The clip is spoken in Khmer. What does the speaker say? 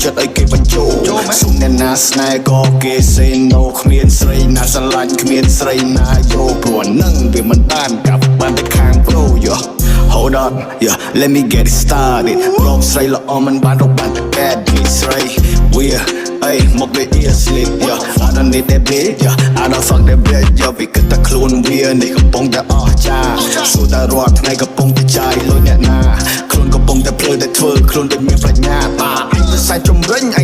ចិត្តឲ្យគេបញ្ចូលសុំអ្នកណាស្នេហ៍ក៏គេសេណូគ្មានស្រីណាស្រឡាញ់គ្មានស្រីណាយោព្រោះនឹងវាមិនបានកាប់បានតែខាងប្រូយោ Hold on, yeah, let me get it started រកស្រីល្អមិនបានរកបានតែ bad bitch ស្រី We're អីមកវា ear slip, yeah I don't need that bitch, yeah I don't fuck that bitch, yeah វាគិតតែខ្លួនវានេះកំពុងតែអស្ចារ្យសួរតែរាល់ថ្ងៃកំពុងតែចាយលុយអ្នកណាខ្លួនកំពុងតែភ្លើតែធ្វើខ្លួនដូចមានប្រាជ្ញាបាទឯងទៅសាច់ជំរិញឯង